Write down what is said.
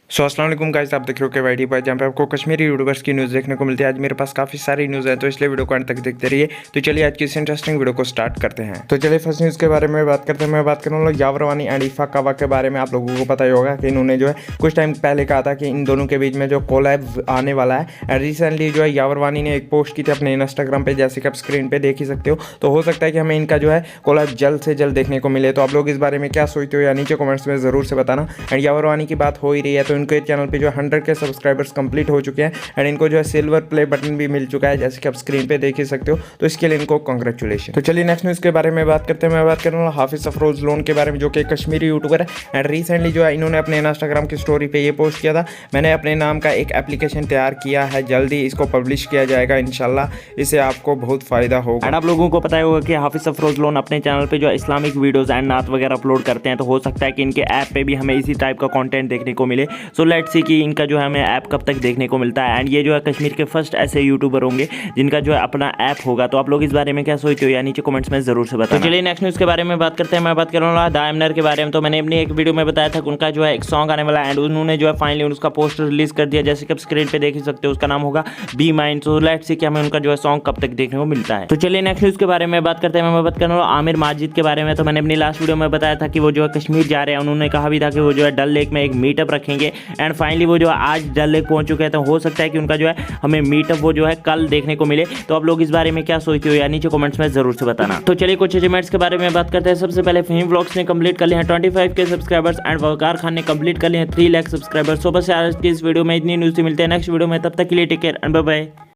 अस्सलाम वालेकुम गाइस, आप देख रहे हो के वाईडी पर, जहाँ पे आपको कश्मीरी यूट्यूबर्स की न्यूज़ देखने को मिलती है। आज मेरे पास काफ़ी सारी न्यूज़ है, तो इसलिए वीडियो को अंत तक देखते रहिए। तो चलिए आज की इस इंटरेस्टिंग वीडियो को स्टार्ट करते हैं। तो चलिए फर्स्ट न्यूज़ के बारे में बात करते हैं। मैं बात कर रहा हूँ यावर वानी एंड इफा कावा के बारे में। आप लोगों को पता ही होगा कि इन्होंने जो है कुछ टाइम पहले कहा था कि इन दोनों के बीच में जो कोलैब आने वाला है। एंड रिसेंटली जो है यावर वानी ने एक पोस्ट की थी अपने इंस्टाग्राम पे, जैसे कि आप स्क्रीन पे देख ही सकते हो। तो हो सकता है कि हमें इनका जो है कोलैब जल्द से जल्द देखने को मिले। तो आप लोग इस बारे में क्या सोचते हो या नीचे कमेंट्स में ज़रूर से बताना। एंड यावर वानी की बात हो ही रही है, तो इनके चैनल पे जो 100 के सब्सक्राइबर्स कंप्लीट हो चुके हैं एंड इनको जो है सिल्वर प्ले बटन भी मिल चुका है, जैसे कि आप स्क्रीन पे देख ही सकते हो। तो इसके लिए इनको कांग्रेचुलेशन। तो चलिए नेक्स्ट न्यूज़ के बारे में बात करते हैं। मैं बात कर रहा हूँ हाफिज अफरोज लोन के बारे में, जो कि कश्मीरी यूट्यूबर है। एंड रिसेंटली जो है इन्होंने अपने इंस्टाग्राम की स्टोरी पे ये पोस्ट किया था, मैंने अपने नाम का एक एप्लीकेशन तैयार किया है, जल्दी इसको पब्लिश किया जाएगा इंशाल्लाह, इससे आपको बहुत फ़ायदा होगा। एंड आप लोगों को पता होगा कि हाफिज अफरोज लोन अपने चैनल पे जो इस्लामिक वीडियोस एंड नात वगैरह अपलोड करते हैं, तो हो सकता है कि इनके ऐप पे भी हमें इसी टाइप का कंटेंट देखने को मिले। सो लेट्स सी कि इनका जो है हमें ऐप कब तक देखने को मिलता है। एंड ये जो है कश्मीर के फर्स्ट ऐसे यूट्यूबर होंगे जिनका जो है अपना ऐप होगा। तो आप लोग इस बारे में क्या सोचते हो या नीचे कमेंट्स में जरूर से बताना। तो चलिए नेक्स्ट न्यूज़ के बारे में बात करते हैं। मैं बात कर रहा हूँ दायमनर के बारे में। तो मैंने अपनी एक वीडियो में बताया था कि उनका जो है एक सॉन्ग आने वाला है एंड उन्होंने जो है फाइनली उसका पोस्टर रिलीज कर दिया, जैसे कि आप स्क्रीन पे देख ही सकते हो। उसका नाम होगा बी माइंड। तो लेट्स सी कि हमें उनका जो है सॉन्ग कब तक देखने को मिलता है। तो चलिए नेक्स्ट न्यूज़ के बारे में बात करते हैं। मैं बात कर रहा हूँ आमिर माजिद के बारे में। तो मैंने अपनी लास्ट वीडियो में बताया था कि वो जो है कश्मीर जा रहे हैं। उन्होंने कहा भी था कि वो जो है डल लेक में एक मीटअप रखेंगे एंड फाइनली वो जो है आज डल लेक पहुंच चुके हैं। तो हो सकता है कि उनका जो है हमें मीटअप वो जो है कल देखने को मिले। तो आप लोग इस बारे में क्या सोचते हो या नीचे कमेंट्स में जरूर से बताना। तो चलिए कुछ अचीवमेंट्स के बारे में बात करते हैं। सबसे पहले फहीम व्लॉग्स ने कंप्लीट कर लिए हैं 25 के सब्सक्राइबर्स एंड वकार खान ने कंप्लीट कर लिए हैं 3 लाख सब्सक्राइबर्स। तो बस आज की इस वीडियो में इतनी न्यूज़ मिलते हैं नेक्स्ट वीडियो में, तब तक के लिए take care and bye bye.